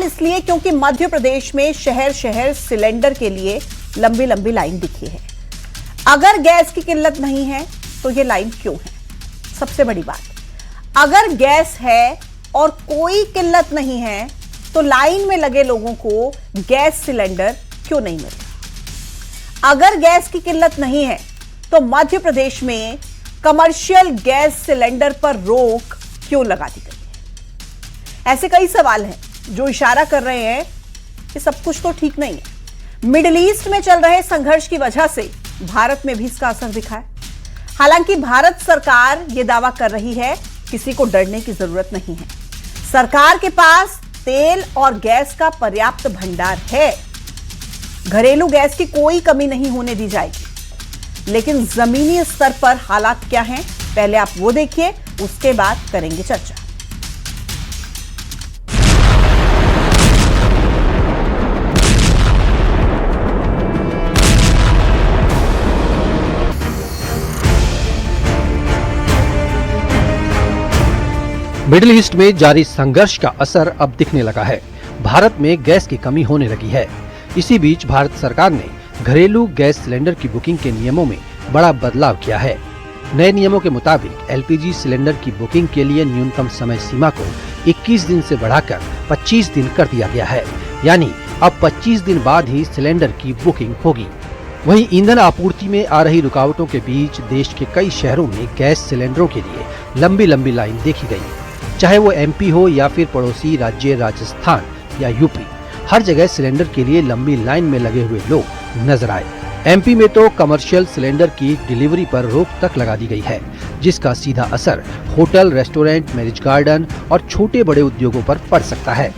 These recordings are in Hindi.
इसलिए क्योंकि मध्य प्रदेश में शहर शहर सिलेंडर के लिए लंबी लंबी लाइन दिखी है। अगर गैस की किल्लत नहीं है तो ये लाइन क्यों है? सबसे बड़ी बात, अगर गैस है और कोई किल्लत नहीं है तो लाइन में लगे लोगों को गैस सिलेंडर क्यों नहीं मिल रहा? अगर गैस की किल्लत नहीं है तो मध्य प्रदेश में कमर्शियल गैस सिलेंडर पर रोक क्यों लगा दी गई है? ऐसे कई सवाल हैं जो इशारा कर रहे हैं कि सब कुछ तो ठीक नहीं है। मिडिल ईस्ट में चल रहे संघर्ष की वजह से भारत में भी इसका असर दिखा है। हालांकि भारत सरकार यह दावा कर रही है किसी को डरने की जरूरत नहीं है। सरकार के पास तेल और गैस का पर्याप्त भंडार है। घरेलू गैस की कोई कमी नहीं होने दी जाएगी। लेकिन जमीनी स्तर पर हालात क्या हैं, पहले आप वो देखिए, उसके बाद करेंगे चर्चा। मिडिल ईस्ट में जारी संघर्ष का असर अब दिखने लगा है। भारत में गैस की कमी होने लगी है। इसी बीच भारत सरकार ने घरेलू गैस सिलेंडर की बुकिंग के नियमों में बड़ा बदलाव किया है। नए नियमों के मुताबिक एलपीजी सिलेंडर की बुकिंग के लिए न्यूनतम समय सीमा को 21 दिन से बढ़ाकर 25 दिन कर दिया गया है। यानी अब 25 दिन बाद ही सिलेंडर की बुकिंग होगी। वहीं ईंधन आपूर्ति में आ रही रुकावटों के बीच देश के कई शहरों में गैस सिलेंडरों के लिए लंबी लंबी लाइन देखी गई। चाहे वो एमपी हो या फिर पड़ोसी राज्य राजस्थान या यूपी, हर जगह सिलेंडर के लिए लंबी लाइन में लगे हुए लोग नजर आए। एमपी में तो कमर्शियल सिलेंडर की डिलीवरी पर रोक तक लगा दी गई है, जिसका सीधा असर होटल, रेस्टोरेंट, मैरिज गार्डन और छोटे बड़े उद्योगों पर पड़ सकता है।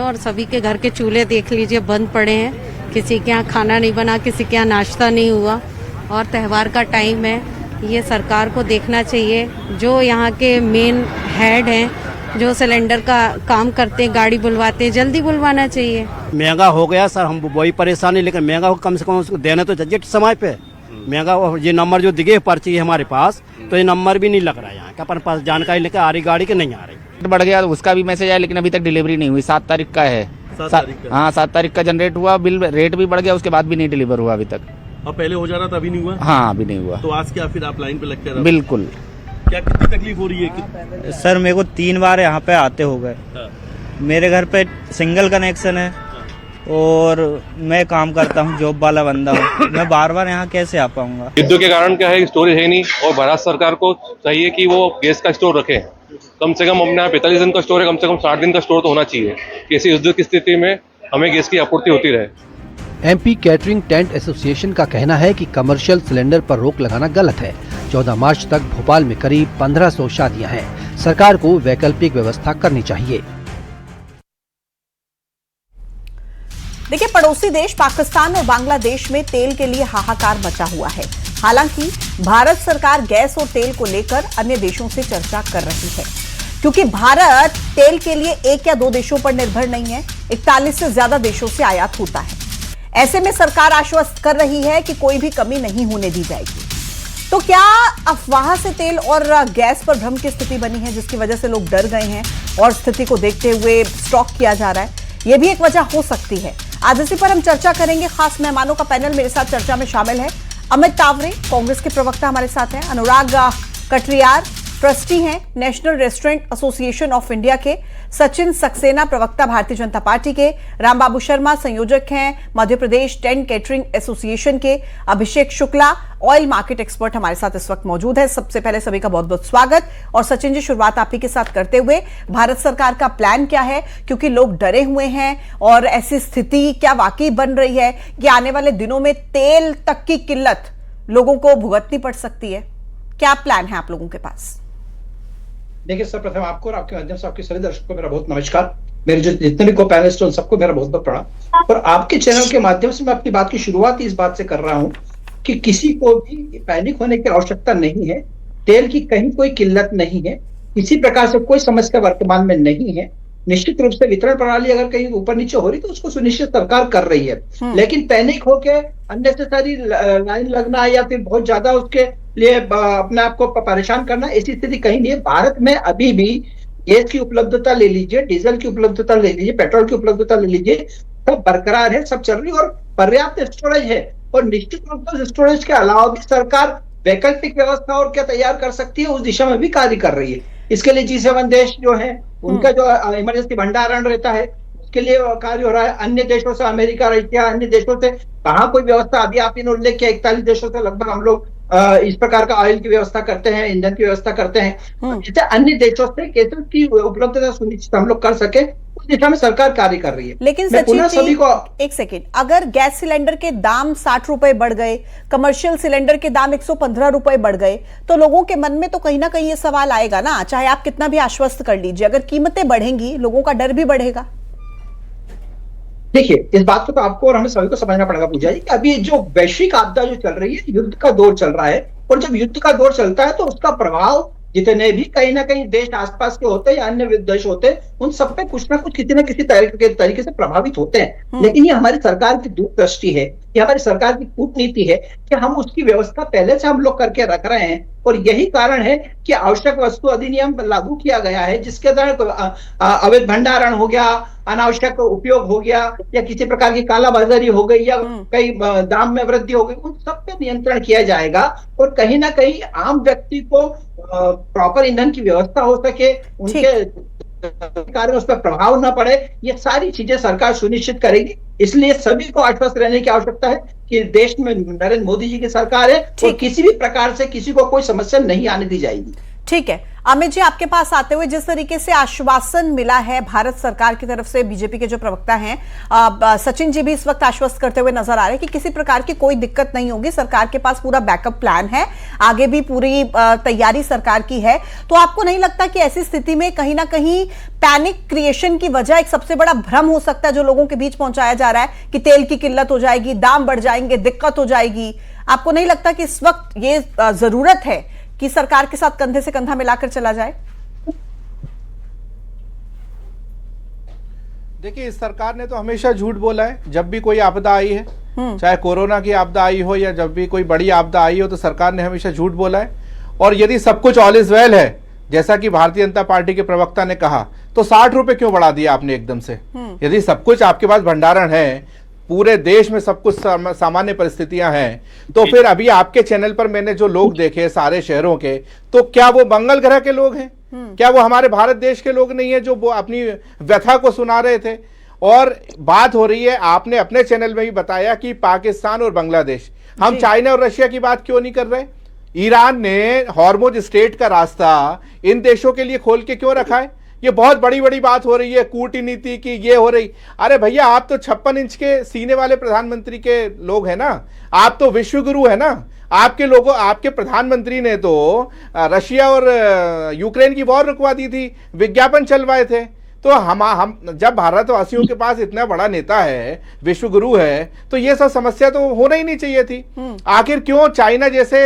और सभी के घर के चूल्हे देख लीजिए बंद पड़े हैं। किसी के यहाँ खाना नहीं बना, किसी के यहाँ नाश्ता नहीं हुआ। और त्योहार का टाइम है, ये सरकार को देखना चाहिए। जो यहाँ के मेन हेड हैं, जो सिलेंडर का काम करते हैं, गाड़ी बुलवाते हैं, जल्दी बुलवाना चाहिए। महंगा हो गया सर, हम वही परेशानी, लेकिन महंगा हो कम से कम उसको देना तो चाहिए समय पे। महंगा ये नंबर जो दिखे पर्ची है हमारे पास, तो ये नंबर भी नहीं लग रहा है यहाँ का। अपन पास जानकारी लेकर आ रही गाड़ी के नहीं आ रही। बढ़ गया तो उसका भी मैसेज आया, लेकिन अभी तक डिलीवरी नहीं हुई। 7 तारीख का है। 7 तारीख का जनरेट हुआ, बिल रेट भी बढ़ गया, उसके बाद भी नहीं डिलीवर हुआ अभी तक। अब पहले हो जा रहा था, अभी नहीं हुआ? हाँ, अभी नहीं हुआ। तो आज क्या फिर आप लाइन पे लग के? बिल्कुल। क्या कितनी तकलीफ हो रही है? सर मेरे को 3 बार यहाँ पे आते हो गए। मेरे घर पे सिंगल कनेक्शन है और मैं काम करता हूँ, जॉब वाला बंदा हूँ। मैं बार बार यहाँ कैसे आ पाऊंगा? युद्ध के कारण क्या है, स्टोरेज है नहीं। और भारत सरकार को चाहिए कि वो गैस का स्टोर रखे। कम से कम अपने यहाँ 45 दिन का स्टोर है, कम से कम 60 दिन का स्टोर तो होना चाहिए कि ऐसी युद्ध की स्थिति में हमें गैस की आपूर्ति होती रहे। एमपी कैटरिंग टेंट एसोसिएशन का कहना है कि कमर्शियल सिलेंडर पर रोक लगाना गलत है। 14 मार्च तक भोपाल में करीब 1500 शादियां हैं। सरकार को वैकल्पिक व्यवस्था करनी चाहिए। देखिए, पड़ोसी देश पाकिस्तान और बांग्लादेश में तेल के लिए हाहाकार मचा हुआ है। हालांकि भारत सरकार गैस और तेल को लेकर अन्य देशों से चर्चा कर रही है, क्योंकि भारत तेल के लिए 1 या 2 देशों पर निर्भर नहीं है, 41 से ज्यादा देशों से आयात होता है। ऐसे में सरकार आश्वस्त कर रही है कि कोई भी कमी नहीं होने दी जाएगी। तो क्या अफवाह से तेल और गैस पर भ्रम की स्थिति बनी है, जिसकी वजह से लोग डर गए हैं और स्थिति को देखते हुए स्टॉक किया जा रहा है? यह भी एक वजह हो सकती है। आज इसी पर हम चर्चा करेंगे। खास मेहमानों का पैनल मेरे साथ चर्चा में शामिल है। अमित तावरे, कांग्रेस के प्रवक्ता हमारे साथ हैं। अनुराग कटरियार, ट्रस्टी हैं national restaurant association of India के। सचिन सक्सेना, प्रवक्ता भारतीय जनता पार्टी के। रामबाबू शर्मा, संयोजक हैं Madhya Pradesh tent catering association के। अभिषेक शुक्ला, ऑयल मार्केट एक्सपर्ट हमारे साथ इस वक्त मौजूद है। सबसे पहले सभी का बहुत बहुत स्वागत। और सचिन जी, शुरुआत आप ही के साथ करते हुए, भारत सरकार का प्लान क्या है, क्योंकि लोग डरे हुए हैं और ऐसी स्थिति क्या वाकई बन रही है कि आने वाले दिनों में तेल तक की किल्लत लोगों को भुगतनी पड़ सकती है? क्या प्लान है आप लोगों के पास? देखिए, सर्वप्रथम आपको और आपके माध्यम से आपके सभी दर्शकों को मेरा बहुत नमस्कार। मेरे जो जितने भी को पैनलिस्ट हैं सबको मेरा बहुत बहुत प्रणाम। और आपके चैनल के माध्यम से मैं अपनी बात की शुरुआत इस बात से कर रहा हूं कि किसी को भी पैनिक होने की आवश्यकता नहीं है। तेल की कहीं कोई किल्लत नहीं है, किसी प्रकार से कोई समस्या वर्तमान में नहीं है। निश्चित रूप से वितरण प्रणाली अगर कहीं ऊपर नीचे हो रही तो उसको सुनिश्चित सरकार कर रही है, लेकिन पैनिक होके अननेसेसरी लाइन लगना या फिर बहुत ज्यादा उसके लिए अपने आप को परेशान करना, ऐसी स्थिति कहीं नहीं है। भारत में अभी भी गैस की उपलब्धता ले लीजिए, डीजल की उपलब्धता ले लीजिए, पेट्रोल की उपलब्धता ले लीजिए, सब बरकरार है, सब चल रही है और पर्याप्त स्टोरेज है। और निश्चित रूप से स्टोरेज के अलावा भी सरकार वैकल्पिक व्यवस्था और क्या तैयार कर सकती है, उस दिशा में भी कार्य कर रही है। इसके लिए G7 देश जो है उनका जो इमरजेंसी भंडारण रहता है उसके लिए कार्य हो रहा है। अन्य देशों से, अमेरिका, रशिया, अन्य देशों से कहाँ कोई व्यवस्था, अभी आपने उल्लेख किया 41 देशों से लगभग हम लोग इस प्रकार का ऑयल की व्यवस्था करते हैं, ईंधन की व्यवस्था करते हैं। जैसे अन्य देशों से कैसे की उपलब्धता सुनिश्चित हम लोग कर सके, उस दिशा में सरकार कार्य कर रही है। लेकिन मैं पुनः सचिन सभी जी, को एक सेकेंड, अगर गैस सिलेंडर के दाम 60 रुपए बढ़ गए, कमर्शियल सिलेंडर के दाम 115 रुपए बढ़ गए, तो लोगों के मन में तो कहीं ना कहीं ये सवाल आएगा ना, चाहे आप कितना भी आश्वस्त कर लीजिए, अगर कीमतें बढ़ेंगी लोगों का डर भी बढ़ेगा। देखिए, इस बात को तो आपको और हमें सभी को समझना पड़ेगा पूजा जी, कि अभी जो वैश्विक आपदा जो चल रही है, युद्ध का दौर चल रहा है, और जब युद्ध का दौर चलता है तो उसका प्रभाव जितने भी कहीं ना कहीं देश आसपास के होते हैं या अन्य देश होते हैं, उन सब पे कुछ ना कुछ किसी न किसी तरीके से प्रभावित होते हैं। लेकिन ये हमारी सरकार की दूरदृष्टि है, ये हमारी सरकार की कूटनीति है कि हम उसकी व्यवस्था पहले से हम लोग करके रख रहे हैं। और यही कारण है कि आवश्यक वस्तु अधिनियम लागू किया गया है, जिसके द्वारा अवैध भंडारण हो गया, अनावश्यक उपयोग हो गया, या किसी प्रकार की कालाबाजारी हो गई, या कई दाम में वृद्धि हो गई, उन सब पे नियंत्रण किया जाएगा। और कहीं ना कहीं आम व्यक्ति को प्रॉपर ईंधन की व्यवस्था हो सके, उनके कारण उस पर प्रभाव ना पड़े, ये सारी चीजें सरकार सुनिश्चित करेगी। इसलिए सभी को आश्वस्त रहने की आवश्यकता है कि देश में नरेंद्र मोदी जी की सरकार है और किसी भी प्रकार से किसी को कोई समस्या नहीं आने दी जाएगी। ठीक है, अमित जी आपके पास आते हुए, जिस तरीके से आश्वासन मिला है भारत सरकार की तरफ से, बीजेपी के जो प्रवक्ता हैं सचिन जी भी इस वक्त आश्वस्त करते हुए नजर आ रहे हैं कि किसी प्रकार की कोई दिक्कत नहीं होगी, सरकार के पास पूरा बैकअप प्लान है, आगे भी पूरी तैयारी सरकार की है। तो आपको नहीं लगता कि ऐसी स्थिति में कहीं ना कहीं पैनिक क्रिएशन की वजह एक सबसे बड़ा भ्रम हो सकता है जो लोगों के बीच पहुंचाया जा रहा है कि तेल की किल्लत हो जाएगी, दाम बढ़ जाएंगे, दिक्कत हो जाएगी? आपको नहीं लगता कि इस वक्त ये जरूरत है कि सरकार के साथ कंधे से कंधा मिलाकर चला जाए? देखिए, इस सरकार ने तो हमेशा झूठ बोला है। जब भी कोई आपदा आई है, चाहे कोरोना की आपदा आई हो या जब भी कोई बड़ी आपदा आई हो, तो सरकार ने हमेशा झूठ बोला है। और यदि सब कुछ ऑल इज वेल है, जैसा कि भारतीय जनता पार्टी के प्रवक्ता ने कहा, तो 60 रुपए क्यों बढ़ा दिया आपने एकदम से? यदि सब कुछ आपके पास भंडारण है, पूरे देश में सब कुछ सामान्य परिस्थितियां हैं, तो फिर अभी आपके चैनल पर मैंने जो लोग देखे सारे शहरों के, तो क्या वो मंगल ग्रह के लोग हैं? क्या वो हमारे भारत देश के लोग नहीं है जो वो अपनी व्यथा को सुना रहे थे? और बात हो रही है, आपने अपने चैनल में भी बताया कि पाकिस्तान और बांग्लादेश, हम चाइना और रशिया की बात क्यों नहीं कर रहे? ईरान ने हॉर्मुज स्ट्रेट का रास्ता इन देशों के लिए खोल के क्यों रखा है? ये बहुत बड़ी बड़ी बात हो रही है कूटनीति की, ये हो रही। अरे भैया, आप तो 56 इंच के सीने वाले प्रधानमंत्री के लोग हैं ना, आप तो विश्वगुरु है ना। आपके लोगों, आपके प्रधानमंत्री ने तो रशिया और यूक्रेन की वॉर रुकवा दी थी, विज्ञापन चलवाए थे। तो हम जब भारतवासियों के पास इतना बड़ा नेता है, विश्वगुरु है, तो ये सब समस्या तो होना ही नहीं चाहिए थी। आखिर क्यों चाइना जैसे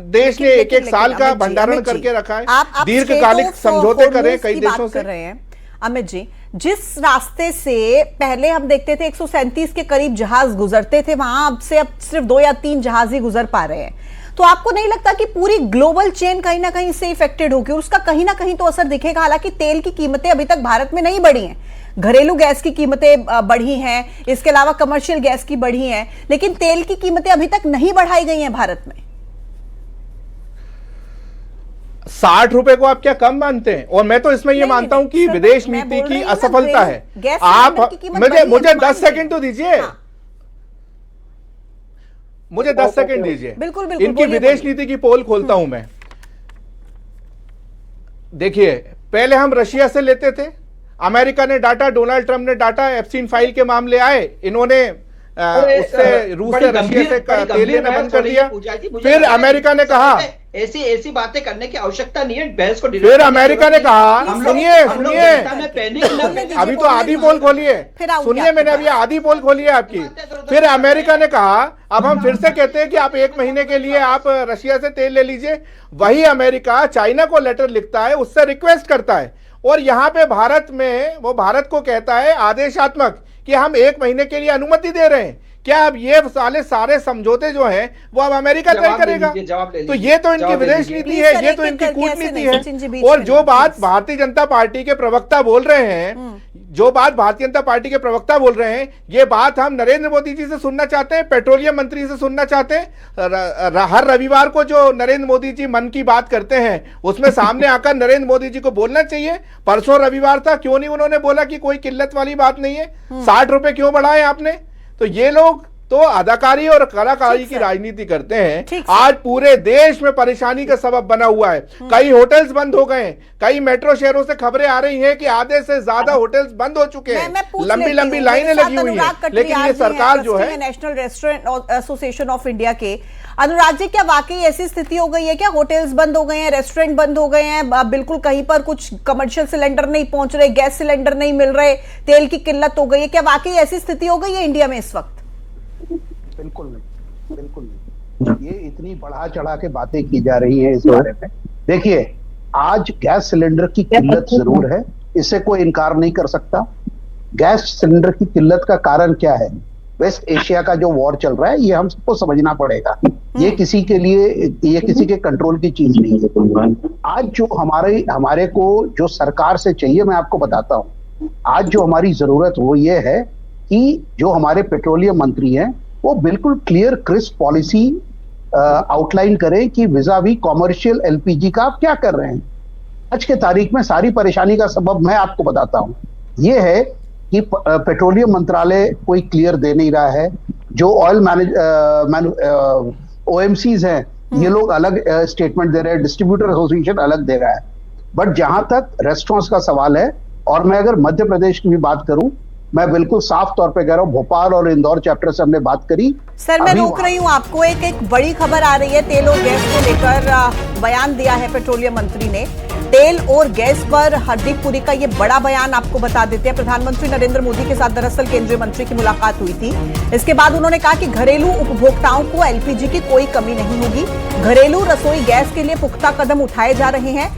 देश ने एक साल का भंडारण करके रखा है, दीर्घकालिक समझौते कर रहे हैं कई देशों से। अमित जी, जिस रास्ते से पहले हम देखते थे 137 के करीब जहाज गुजरते थे, वहां अब से अब सिर्फ 2 या 3 जहाज ही गुजर पा रहे हैं, तो आपको नहीं लगता कि पूरी ग्लोबल चेन कहीं ना कहीं से इफेक्टेड होगी? उसका कहीं ना कहीं तो असर दिखेगा। हालांकि तेल की कीमतें अभी तक भारत में नहीं बढ़ी हैं, घरेलू गैस की कीमतें बढ़ी हैं, इसके अलावा कमर्शियल गैस की बढ़ी हैं, लेकिन तेल की कीमतें अभी तक नहीं बढ़ाई गई हैं भारत में। 60 रुपए को आप क्या कम मानते हैं? और मैं तो इसमें ये मानता हूं कि विदेश नीति की असफलता है। आप मुझे 10 सेकंड तो दीजिए, मुझे 10 सेकंड दीजिए। बिल्कुल, इनकी विदेश नीति की पोल खोलता हूं मैं। देखिए, पहले हम रशिया से लेते थे, अमेरिका ने डाटा, डोनाल्ड ट्रंप ने डाटा, एप्स्टीन फाइल के मामले आए, इन्होंने उससे रूस से रशिया से तेल लेना बंद कर दिया। फिर अमेरिका ने कहा ऐसी बातें करने की आवश्यकता नहीं है, बहस को। फिर अमेरिका ने कहा, सुनिए, अभी तो आधी पोल खोलिए, सुनिए, मैंने अभी आधी पोल खोली है आपकी। फिर अमेरिका ने कहा, अब हम फिर से कहते हैं कि आप 1 महीने के लिए आप रशिया से तेल ले लीजिए। वही अमेरिका चाइना को लेटर लिखता है, उससे रिक्वेस्ट करता है, और यहाँ पे भारत में वो भारत को कहता है आदेशात्मक कि हम 1 महीने के लिए अनुमति दे रहे हैं। क्या अब ये सारे समझौते जो हैं वो अब अमेरिका तय करेगा? तो ये तो इनकी विदेश नीति है, ये तो इनकी कूटनीति है। और जो बात भारतीय जनता पार्टी के प्रवक्ता बोल रहे हैं, जो बात भारतीय जनता पार्टी के प्रवक्ता बोल रहे हैं, ये बात हम नरेंद्र मोदी जी से सुनना चाहते हैं, पेट्रोलियम मंत्री से सुनना चाहते हैं। हर रविवार को जो नरेंद्र मोदी जी मन की बात करते हैं उसमें सामने आकर नरेंद्र मोदी जी को बोलना चाहिए। परसों रविवार था, क्यों नहीं उन्होंने बोला कि कोई किल्लत वाली बात नहीं है, 60 रुपए क्यों बढ़ाए आपने? तो ये लोग तो अदाकारी और कलाकारी की राजनीति करते हैं। आज पूरे देश में परेशानी का सबब बना हुआ है। कई होटल्स बंद हो गए, कई मेट्रो शहरों से खबरें आ रही हैं कि आधे से ज्यादा होटल्स बंद हो चुके हैं, लंबी लंबी लाइनें लगी हुई हैं। लेकिन ये सरकार जो है, national restaurant association of India के अनुराग जी, क्या वाकई ऐसी स्थिति हो गई है? क्या होटल्स बंद हो गए हैं, रेस्टोरेंट बंद हो गए हैं, बिल्कुल कहीं पर कुछ कमर्शियल सिलेंडर नहीं पहुंच रहे, गैस सिलेंडर नहीं मिल रहे, तेल की किल्लत हो गई है? क्या वाकई ऐसी स्थिति हो गई है इंडिया में इस वक्त? बिल्कुल नहीं, बिल्कुल नहीं। ये इतनी बढ़ा चढ़ा के बातें की जा रही है इस बारे में। देखिए, आज गैस सिलेंडर की किल्लत जरूर है, इससे कोई इनकार नहीं कर सकता। गैस सिलेंडर की किल्लत का कारण क्या है? वेस्ट एशिया का जो वॉर चल रहा है, ये हम सबको समझना पड़ेगा। ये किसी के कंट्रोल की चीज नहीं है। आज जो हमारे को जो सरकार से चाहिए, मैं आपको बताता हूँ, आज जो हमारी जरूरत वो ये है कि जो हमारे पेट्रोलियम मंत्री हैं वो बिल्कुल क्लियर क्रिस्प पॉलिसी आउटलाइन करें कि विज़ावी कॉमर्शियल एलपीजी का आप क्या कर रहे हैं। आज के तारीख में सारी परेशानी का सबब मैं आपको बताता हूं, ये है कि पेट्रोलियम मंत्रालय कोई क्लियर दे नहीं रहा है। जो ऑयल ओएमसीज हैं, ये लोग अलग स्टेटमेंट दे रहे हैं, डिस्ट्रीब्यूटर एसोसिएशन अलग दे रहा है। बट जहां तक रेस्टोरेंट्स का सवाल है, और मैं अगर मध्य प्रदेश की भी बात करूं, मैं बिल्कुल साफ तौर पे कह रहा हूं, भोपाल और इंदौर चैप्टर से हमने बात करी। सर, मैं रोक रही हूं आपको, एक बड़ी खबर आ रही है। तेल और गैस को लेकर बयान दिया है पेट्रोलियम मंत्री ने। तेल और गैस पर हरदीप पुरी का ये बड़ा बयान आपको बता देते हैं। प्रधानमंत्री नरेंद्र मोदी के साथ दरअसल केंद्रीय मंत्री की मुलाकात हुई थी। इसके बाद उन्होंने कहा कि घरेलू उपभोक्ताओं को एलपीजी की कोई कमी नहीं होगी। घरेलू रसोई गैस के लिए पुख्ता कदम उठाए जा रहे हैं।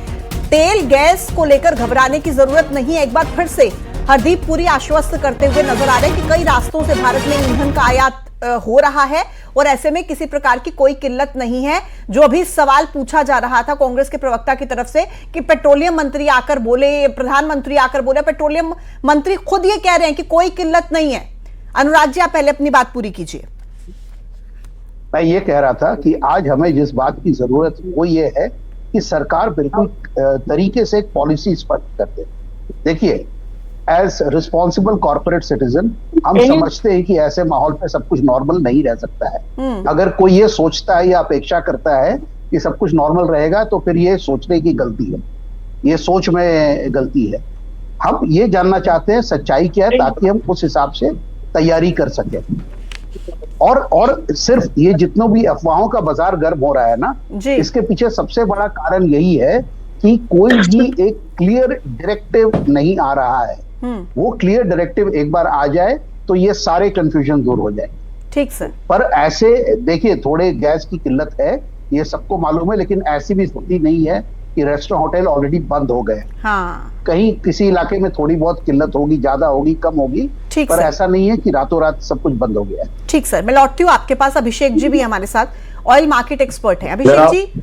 तेल गैस को लेकर घबराने की जरूरत नहीं है। एक बार फिर से हरदीप पुरी आश्वस्त करते हुए नजर आ रहे हैं कि कई रास्तों से भारत में ईंधन का आयात हो रहा है और ऐसे में किसी प्रकार की कोई किल्लत नहीं है। जो अभी सवाल पूछा जा रहा था कांग्रेस के प्रवक्ता की तरफ से कि पेट्रोलियम मंत्री आकर बोले, प्रधानमंत्री आकर बोले, पेट्रोलियम मंत्री खुद ये कह रहे हैं कि कोई किल्लत नहीं है। अनुराग जी, आप पहले अपनी बात पूरी कीजिए। मैं ये कह रहा था कि आज हमें जिस बात की जरूरत वो ये है कि सरकार बिल्कुल तरीके से एक पॉलिसी स्पष्ट कर दे। देखिए, एज रिस्पॉन्सिबल कॉर्पोरेट सिटीजन हम समझते हैं कि ऐसे माहौल पे सब कुछ नॉर्मल नहीं रह सकता है। अगर कोई ये सोचता है या अपेक्षा करता है कि सब कुछ नॉर्मल रहेगा, तो फिर ये सोचने की गलती है, ये सोच में गलती है। हम ये जानना चाहते हैं सच्चाई क्या है, ताकि हम उस हिसाब से तैयारी कर सकें। और सिर्फ ये जितनों भी अफवाहों का बाजार गर्म हो रहा है ना, इसके पीछे सबसे बड़ा कारण यही है कि कोई भी एक क्लियर डायरेक्टिव नहीं आ रहा है। वो क्लियर डायरेक्टिव एक बार आ जाए तो ये सारे कंफ्यूजन दूर हो जाए। ठीक सर। पर ऐसे देखिए, थोड़े गैस की किल्लत है, ये सबको मालूम है, लेकिन ऐसी भी स्थिति नहीं है कि रेस्टोरेंट होटल ऑलरेडी बंद हो गए। हाँ। कहीं किसी इलाके में थोड़ी बहुत किल्लत होगी, ज्यादा होगी, कम होगी, पर ऐसा नहीं है कि रातों रात सब कुछ बंद हो गया है। ठीक सर, मैं लौटती हूँ आपके पास। अभिषेक जी भी हमारे साथ, ऑयल मार्केट एक्सपर्ट है। अभिषेक जी,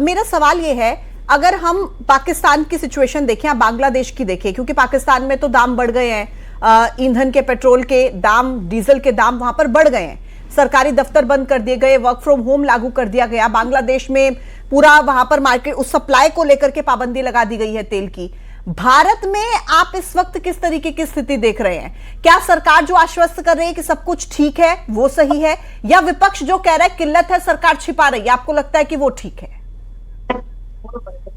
मेरा सवाल ये है, अगर हम पाकिस्तान की सिचुएशन देखें या बांग्लादेश की देखें, क्योंकि पाकिस्तान में तो दाम बढ़ गए हैं, ईंधन के, पेट्रोल के दाम, डीजल के दाम वहां पर बढ़ गए हैं, सरकारी दफ्तर बंद कर दिए गए, वर्क फ्रॉम होम लागू कर दिया गया। बांग्लादेश में पूरा वहां पर मार्केट, उस सप्लाई को लेकर के पाबंदी लगा दी गई है तेल की। भारत में आप इस वक्त किस तरीके की स्थिति देख रहे हैं? क्या सरकार जो आश्वस्त कर रही है कि सब कुछ ठीक है वो सही है, या विपक्ष जो कह रहा है किल्लत है, सरकार छिपा रही है, आपको लगता है कि वो ठीक है?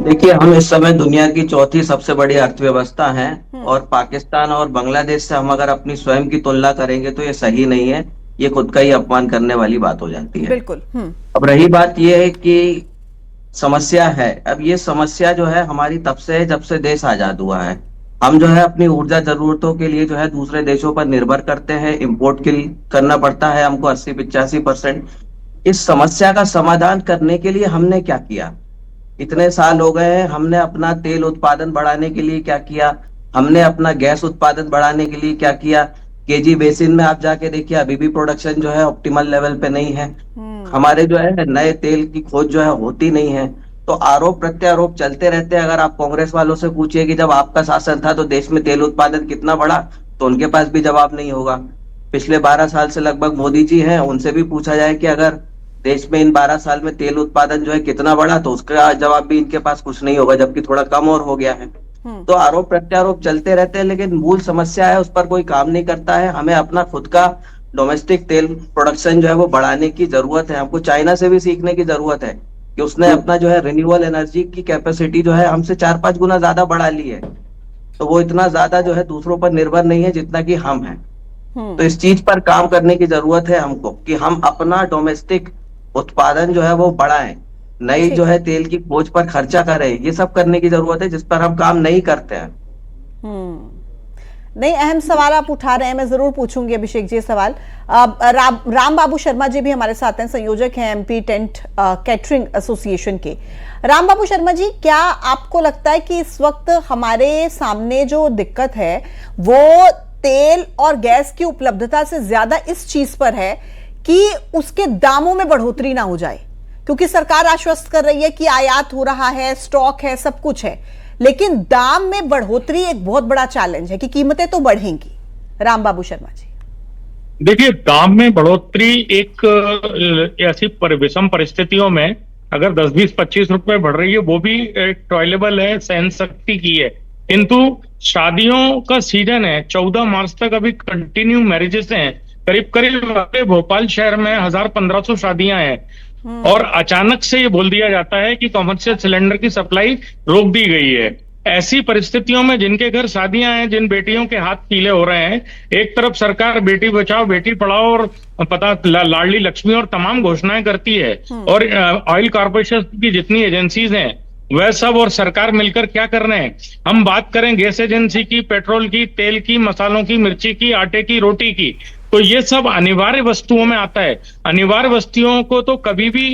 देखिए, हम इस समय दुनिया की चौथी सबसे बड़ी अर्थव्यवस्था हैं और पाकिस्तान और बांग्लादेश से हम अगर अपनी स्वयं की तुलना करेंगे तो ये सही नहीं है। ये खुद का ही अपमान करने वाली बात हो जाती है। बिल्कुल। अब रही बात ये है कि समस्या है, अब ये समस्या जो है हमारी तब से है जब से देश आजाद हुआ है। हम जो है अपनी ऊर्जा जरूरतों के लिए जो है दूसरे देशों पर निर्भर करते हैं, इम्पोर्ट करना पड़ता है हमको 80-85%। इस समस्या का समाधान करने के लिए हमने क्या किया? इतने साल हो गए हैं, हमने अपना तेल उत्पादन बढ़ाने के लिए क्या किया, हमने अपना गैस उत्पादन बढ़ाने के लिए क्या किया, केजी बेसिन में आप जाके देखिए, अभी भी प्रोडक्शन जो है ऑप्टिमल लेवल पे नहीं है। हमारे जो है नए तेल की खोज जो है होती नहीं है। तो आरोप प्रत्यारोप चलते रहते हैं। अगर आप कांग्रेस वालों से पूछिए कि जब आपका शासन था तो देश में तेल उत्पादन कितना बढ़ा, तो उनके पास भी जवाब नहीं होगा। पिछले 12 साल से लगभग मोदी जी हैं, उनसे भी पूछा जाए कि अगर देश में इन 12 साल में तेल उत्पादन जो है कितना बढ़ा, तो उसका जवाब भी इनके पास कुछ नहीं होगा, जबकि थोड़ा कम और हो गया है। तो आरोप प्रत्यारोप चलते रहते हैं, लेकिन मूल समस्या है उस पर कोई काम नहीं करता है। हमें अपना खुद का डोमेस्टिक तेल प्रोडक्शन जो है वो बढ़ाने की जरूरत है। हमको चाइना से भी सीखने की जरूरत है कि उसने अपना जो है रिन्यूएबल एनर्जी की कैपेसिटी जो है हमसे 4-5 गुना ज्यादा बढ़ा ली है। तो वो इतना ज्यादा जो है दूसरों पर निर्भर नहीं है जितना कि हम हैं। तो इस चीज पर काम करने की जरूरत है हमको कि हम अपना डोमेस्टिक उत्पादन जो है वो बढ़ाएं, नई जो है तेल की खोज पर खर्चा करें। ये सब करने की जरूरत है जिस पर हम काम नहीं करते हैं। नहीं, अहम सवाल आप उठा रहे हैं, मैं जरूर पूछूंगी अभिषेक जी सवाल। राम बाबू शर्मा जी भी हमारे साथ हैं, संयोजक हैं एमपी टेंट कैटरिंग एसोसिएशन के। राम बाबू शर्मा जी, क्या आपको लगता है कि इस वक्त हमारे सामने जो दिक्कत है वो तेल और गैस की उपलब्धता से ज्यादा इस चीज पर है कि उसके दामों में बढ़ोतरी ना हो जाए? क्योंकि सरकार आश्वस्त कर रही है कि आयात हो रहा है, स्टॉक है, सब कुछ है, लेकिन दाम में बढ़ोतरी एक बहुत बड़ा चैलेंज है कि कीमतें तो बढ़ेंगी। राम बाबू शर्मा जी, देखिए, दाम में बढ़ोतरी एक ऐसी विषम परिस्थितियों में अगर 10, 20, 25 रुपए बढ़ रही है, वो भी एक टॉयलेबल है, सहन शक्ति की है। किंतु शादियों का सीजन है, 14 मार्च तक अभी कंटिन्यू मैरिजेस हैं। करीब करीब भोपाल शहर में 1000-1500 शादियां हैं, और अचानक से ये बोल दिया जाता है कि कॉमर्शियल सिलेंडर की सप्लाई रोक दी गई है। ऐसी परिस्थितियों में जिनके घर शादियां हैं, जिन बेटियों के हाथ पीले हो रहे हैं, एक तरफ सरकार बेटी बचाओ बेटी पढ़ाओ और लाडली लक्ष्मी और तमाम घोषणाएं करती है, और ऑयल कॉर्पोरेशन की जितनी एजेंसीज हैं वह सब और सरकार मिलकर क्या कर रहे हैं। हम बात करें गैस एजेंसी की, पेट्रोल की, तेल की, मसालों की, मिर्ची की, आटे की, रोटी की, तो ये सब अनिवार्य वस्तुओं में आता है। अनिवार्य वस्तुओं को तो कभी भी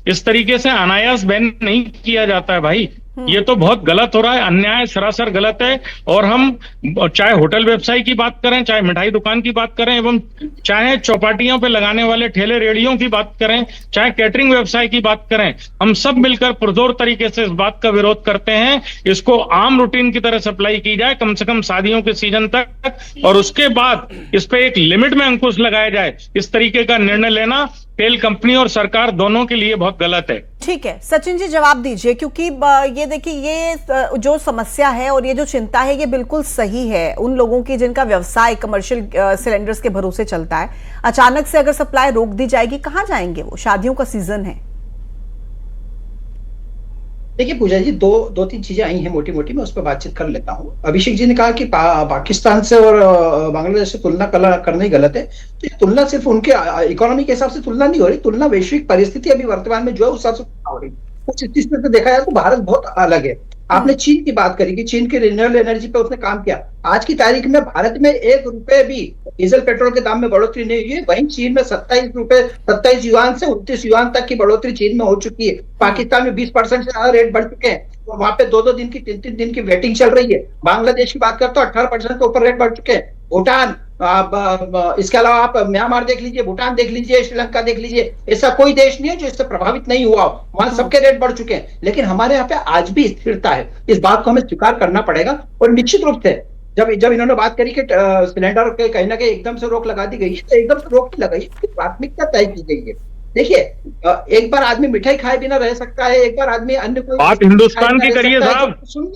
इस तरीके से अनायास बैन नहीं किया जाता है भाई। ये तो बहुत गलत हो रहा है, अन्याय सरासर गलत है। और हम चाहे होटल व्यवसाय की बात करें, चाहे मिठाई दुकान की बात करें, एवं चाहे चौपाटियों पे लगाने वाले ठेले रेड़ियों की बात करें, चाहे कैटरिंग व्यवसाय की बात करें, हम सब मिलकर पुरजोर तरीके से इस बात का विरोध करते हैं। इसको आम रूटीन की तरह सप्लाई की जाए, कम से कम शादियों के सीजन तक, और उसके बाद इस पे एक लिमिट में अंकुश लगाया जाए। इस तरीके का निर्णय लेना तेल कंपनी और सरकार दोनों के लिए बहुत गलत है। ठीक है, सचिन जी जवाब दीजिए, क्योंकि ये देखिए, ये जो समस्या है और ये जो चिंता है ये बिल्कुल सही है उन लोगों की जिनका व्यवसाय कमर्शियल सिलेंडर्स के भरोसे चलता है। अचानक से अगर सप्लाई रोक दी जाएगी, कहां जाएंगे वो? शादियों का सीजन है। देखिए पूजा जी, दो तीन चीजें आई हैं मोटी मोटी, मैं उस पर बातचीत कर लेता हूँ। अभिषेक जी ने कहा कि पाकिस्तान से और बांग्लादेश से तुलना करना ही गलत है। तो ये तुलना सिर्फ उनके इकोनॉमी के हिसाब से तुलना नहीं हो रही, तुलना वैश्विक परिस्थिति अभी वर्तमान में जो है उस हिसाब से हो रही। कुछ स्थिति से देखा जाए तो भारत बहुत अलग है। आपने चीन की बात करी कि चीन के रिन्यूएबल एनर्जी पे उसने काम किया। आज की तारीख में भारत में 1 रुपए भी डीजल पेट्रोल के दाम में बढ़ोतरी नहीं हुई है। वहीं चीन में 27 युआन से 29 युआन तक की बढ़ोतरी चीन में हो चुकी है। पाकिस्तान में 20% से ज्यादा रेट बढ़ चुके हैं, तो वहां पे 2-2 दिन की 3-3 दिन की वेटिंग चल रही है। बांग्लादेश की बात करते हो 18% के ऊपर रेट बढ़ चुके हैं। भूटान, इसके अलावा आप म्यांमार देख लीजिए, भूटान देख लीजिए, श्रीलंका देख लीजिए, ऐसा कोई देश नहीं है जो इससे प्रभावित नहीं हुआ हो। वहां सबके रेट बढ़ चुके हैं, लेकिन हमारे यहाँ पे आज भी स्थिरता है। इस बात को हमें स्वीकार करना पड़ेगा। और निश्चित रूप से जब इन्होंने बात करी कि सिलेंडर के कहीं ना कहीं एकदम से रोक लगा दी गई है, तो एकदम से रोक नहीं लगाई, प्राथमिकता तय की गई है। देखिए, एक बार आदमी मिठाई खाए बिना रह सकता है, एक बार आदमी अन्य कोई बात हिंदुस्तान की करिए साहब। सुन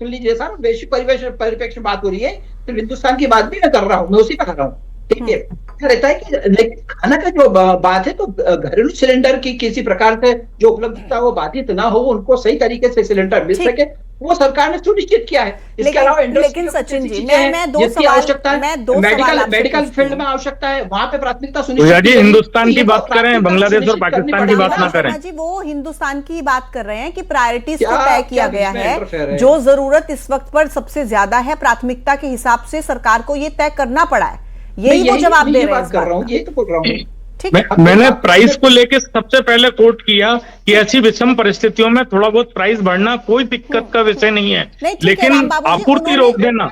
लीजिए सर, वैश्विक परिप्रेक्ष्य बात हो रही है, तो हिंदुस्तान की बात भी मैं कर रहा हूँ, मैं उसी पर कर रहा हूँ। ठीक है, रहता है कि लेकिन खाना का जो बात है, तो घरेलू सिलेंडर की किसी प्रकार से जो उपलब्धता वो बाधित ना हो, उनको सही तरीके से सिलेंडर मिल सके, वो सरकार ने सुनिश्चित किया है। इसके अलावा लेकिन सचिन जी, मैं दो सवाल मेडिकल फील्ड में आवश्यकता है, वहां पे प्राथमिकता सुनिश्चित। हिंदुस्तान की बात करें, बांग्लादेश और पाकिस्तान की बात ना करें जी। वो हिंदुस्तान की बात कर रहे हैं कि प्रायोरिटीज को तय किया गया है, जो जरूरत इस वक्त पर सबसे ज्यादा है, प्राथमिकता के हिसाब से सरकार को ये तय करना पड़ा है। यही वो जवाब दे रहे हैं। बात कर रहा हूँ, यही तो बोल रहा हूँ। मैंने प्राइस को लेके सबसे पहले कोट किया कि ऐसी विषम परिस्थितियों में थोड़ा बहुत प्राइस बढ़ना कोई दिक्कत का विषय नहीं है, लेकिन आपूर्ति रोक देना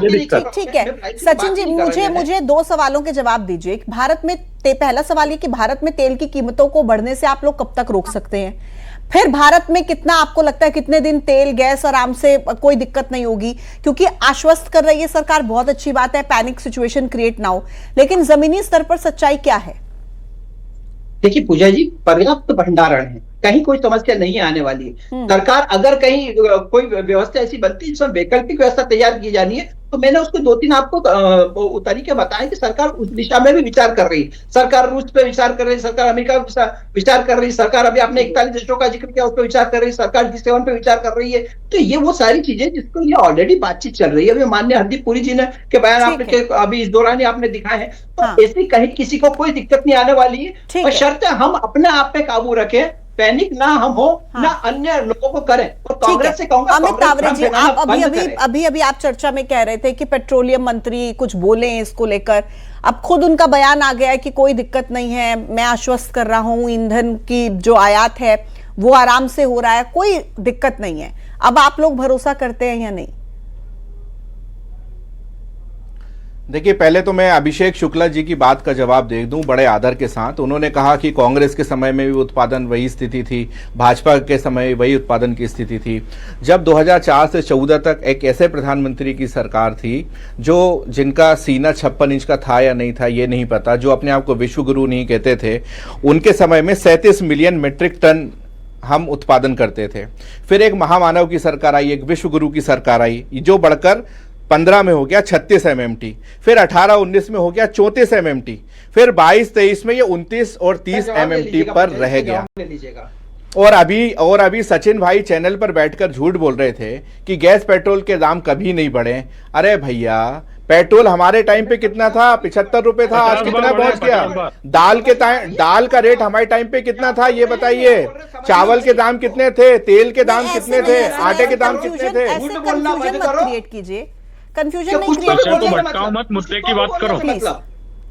ये दिक्कत। ठीक है सचिन जी, मुझे 2 सवालों के जवाब दीजिए। भारत में पहला सवाल ये कि भारत में तेल की कीमतों को बढ़ने से आप लोग कब तक रोक सकते हैं? फिर भारत में कितना आपको लगता है कितने दिन तेल गैस आराम से कोई दिक्कत नहीं होगी? क्योंकि आश्वस्त कर रही है सरकार, बहुत अच्छी बात है, पैनिक सिचुएशन क्रिएट ना हो, लेकिन जमीनी स्तर पर सच्चाई क्या है? देखिए पूजा जी, पर्याप्त भंडारण है, कहीं कोई समस्या नहीं आने वाली है। सरकार अगर कहीं कोई व्यवस्था ऐसी बनती है जिसमें वैकल्पिक व्यवस्था तैयार की जानी है, तो मैंने उसको 2-3 आपको तरीके बताए कि सरकार उस दिशा में भी विचार कर रही है। सरकार रूस पे विचार कर रही है, सरकार अमेरिका पे विचार कर रही है, सरकार अभी आपने 41 देशों का जिक्र किया उस पर विचार कर रही है, सरकार G7 पे विचार कर रही है। तो ये वो सारी चीजें जिसको ये ऑलरेडी बातचीत चल रही है। अभी माननीय हरदीप पुरी जी ने के बयान आपने अभी इस दौरान ही आपने दिखाए हैं, तो ऐसी कहीं किसी को कोई दिक्कत नहीं आने वाली है, बशर्ते हम अपने आप पे काबू रखें, पैनिक ना हम हो ना अन्य लोगों को करें। और कांग्रेस से कहूंगा, अमित तावरे जी, आप अभी आप चर्चा में कह रहे थे कि पेट्रोलियम मंत्री कुछ बोले हैं इसको लेकर, अब खुद उनका बयान आ गया है कि कोई दिक्कत नहीं है, मैं आश्वस्त कर रहा हूं, ईंधन की जो आयात है वो आराम से हो रहा है, कोई दिक्कत नहीं है। अब आप लोग भरोसा करते हैं या नहीं? देखिए, पहले तो मैं अभिषेक शुक्ला जी की बात का जवाब दे दूं बड़े आदर के साथ। उन्होंने कहा कि कांग्रेस के समय में भी उत्पादन वही स्थिति थी, भाजपा के समय वही उत्पादन की स्थिति थी। जब 2004 से 14 तक एक ऐसे प्रधानमंत्री की सरकार थी जिनका सीना 56 इंच का था या नहीं था ये नहीं पता, जो अपने आप को विश्व गुरु नहीं कहते थे, उनके समय में 37 मिलियन मीट्रिक टन हम उत्पादन करते थे। फिर एक महामानव की सरकार आई, एक विश्व गुरु की सरकार आई, जो बढ़कर 15 में हो गया 36 MMT, फिर 18-19 में हो गया 34 MMT, फिर 22-23 में ये 29 और 30 MMT पर रह गया। और अभी सचिन भाई चैनल पर बैठकर झूठ बोल रहे थे कि गैस पेट्रोल के दाम कभी नहीं बढ़े। अरे भैया, पेट्रोल हमारे टाइम पे कितना था? 75 रुपए था, आज कितना पहुंच गया? दाल का रेट हमारे टाइम पे कितना था ये बताइए? चावल के दाम कितने थे? तेल के दाम कितने थे? आटे के दाम कितने थे? कंफ्यूजन नहीं क्रिएट मत, मुद्दे की बात करो।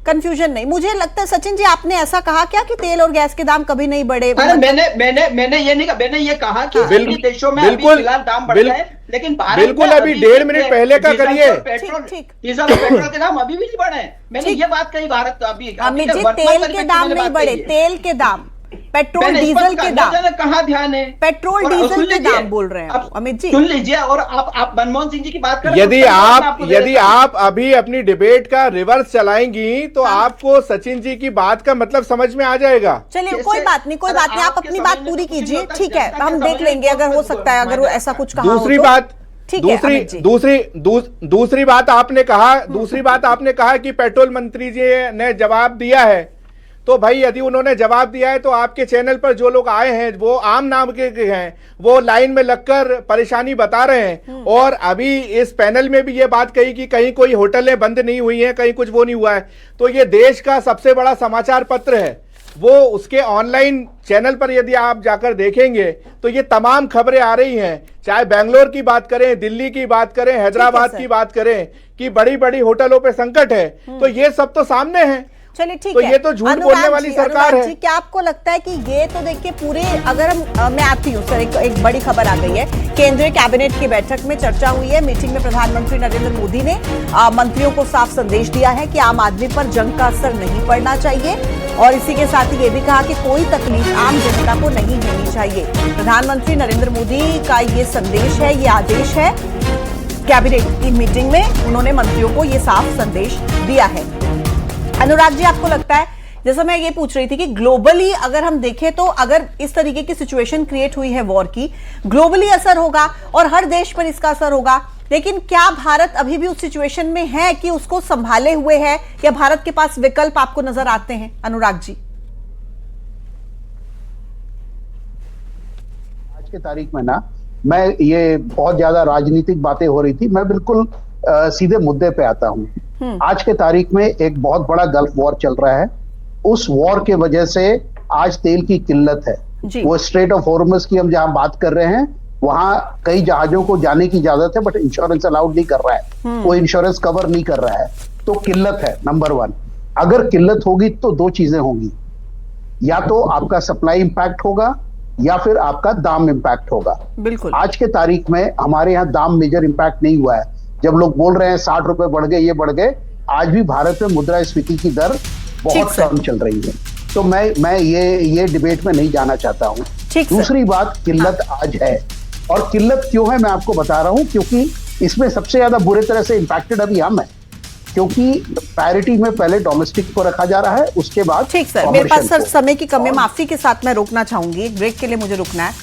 कंफ्यूजन नहीं, मुझे लगता है सचिन जी आपने ऐसा कहा क्या कि तेल और गैस के दाम कभी नहीं बढ़े? मैंने ये नहीं कहा, मैंने ये कहा कि अन्य देशों में अभी फिलहाल दाम बढ़ रहे हैं, लेकिन बिल्कुल अभी 1.5 मिनट पहले का करिए। डीजल पेट्रोल के दाम अभी भी नहीं बढ़े। मैंने ये बात कही, भारत अभी तेल के दाम नहीं बढ़े, तेल के दाम, पेट्रोल डीजल के दाम कहाँ ध्यान है? पेट्रोल डीजल के दाम बोल रहे हैं अमित जी, सुन लीजिए। और आप मनमोहन सिंह जी की बात करें, यदि आप अभी अपनी डिबेट का रिवर्स चलाएंगी तो आपको सचिन जी की बात का मतलब समझ में आ जाएगा। चलिए कोई बात नहीं, आप अपनी बात पूरी कीजिए, ठीक है, हम देख लेंगे अगर हो सकता है, अगर वो ऐसा कुछ कहा। दूसरी बात आपने कहा कि पेट्रोल मंत्री जी ने जवाब दिया है, तो भाई यदि उन्होंने जवाब दिया है तो आपके चैनल पर जो लोग आए हैं वो आम नाम के हैं, वो लाइन में लगकर परेशानी बता रहे हैं। और अभी इस पैनल में भी ये बात कही कि कहीं कोई होटलें बंद नहीं हुई हैं, कहीं कुछ वो नहीं हुआ है। तो ये देश का सबसे बड़ा समाचार पत्र है, वो उसके ऑनलाइन चैनल पर यदि आप जाकर देखेंगे तो ये तमाम खबरें आ रही हैं, चाहे बेंगलोर की बात करें, दिल्ली की बात करें, हैदराबाद की बात करें कि बड़ी बड़ी होटलों पे संकट है, तो ये सब तो सामने है। चलिए ठीक है, ये तो झूठ बोलने वाली सरकार है। क्या आपको लगता है कि ये तो देखिए पूरे, अगर मैं आती हूँ सर, एक बड़ी खबर आ गई है, केंद्रीय कैबिनेट की बैठक में चर्चा हुई है, मीटिंग में प्रधानमंत्री नरेंद्र मोदी ने मंत्रियों को साफ संदेश दिया है कि आम आदमी पर जंग का असर नहीं पड़ना चाहिए, और इसी के साथ ही ये भी कहा कि कोई तकलीफ आम जनता को नहीं होनी चाहिए। प्रधानमंत्री नरेंद्र मोदी का ये संदेश है, ये आदेश है, कैबिनेट की मीटिंग में उन्होंने मंत्रियों को ये साफ संदेश दिया है। अनुराग जी, आपको लगता है, जैसा मैं ये पूछ रही थी कि ग्लोबली अगर हम देखें तो अगर इस तरीके की सिचुएशन क्रिएट हुई है वॉर की, ग्लोबली असर होगा और हर देश पर इसका असर होगा, लेकिन क्या भारत अभी भी उस सिचुएशन में है कि उसको संभाले हुए है, या भारत के पास विकल्प आपको नजर आते हैं? अनुराग जी, आज की तारीख में ना, मैं ये बहुत ज्यादा राजनीतिक बातें हो रही थी, मैं बिल्कुल सीधे मुद्दे पे आता हूँ। आज के तारीख में एक बहुत बड़ा गल्फ वॉर चल रहा है, उस वॉर के वजह से आज तेल की किल्लत है। वो स्ट्रेट ऑफ हॉर्मस की हम जहां बात कर रहे हैं, वहां कई जहाजों को जाने की इजाजत है, बट इंश्योरेंस अलाउड नहीं कर रहा है, वो इंश्योरेंस कवर नहीं कर रहा है, तो किल्लत है नंबर 1। अगर किल्लत होगी तो दो चीजें होंगी, या तो आपका सप्लाई इंपैक्ट होगा या फिर आपका दाम इंपैक्ट होगा। बिल्कुल। आज के तारीख में हमारे यहाँ दाम मेजर इंपैक्ट नहीं हुआ है। जब लोग बोल रहे हैं 60 रुपए बढ़ गए, ये बढ़ गए, आज भी भारत में मुद्रास्फीति की दर बहुत कम चल रही है। तो मैं ये डिबेट में नहीं जाना चाहता हूँ। दूसरी बात, किल्लत आज है, और किल्लत क्यों है मैं आपको बता रहा हूँ, क्योंकि इसमें सबसे ज्यादा बुरे तरह से इंपैक्टेड अभी हम है, क्योंकि पैरिटी में पहले डोमेस्टिक को रखा जा रहा है, उसके बाद ठीक सर, मेरे पास सर समय की कमी, माफी के साथ मैं रोकना चाहूंगी, एक ब्रेक के लिए मुझे रुकना है।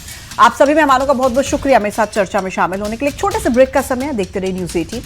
आप सभी मेहमानों का बहुत बहुत शुक्रिया मेरे साथ चर्चा में शामिल होने के लिए। एक छोटे से ब्रेक का समय, देखते रहिए न्यूज़ 18।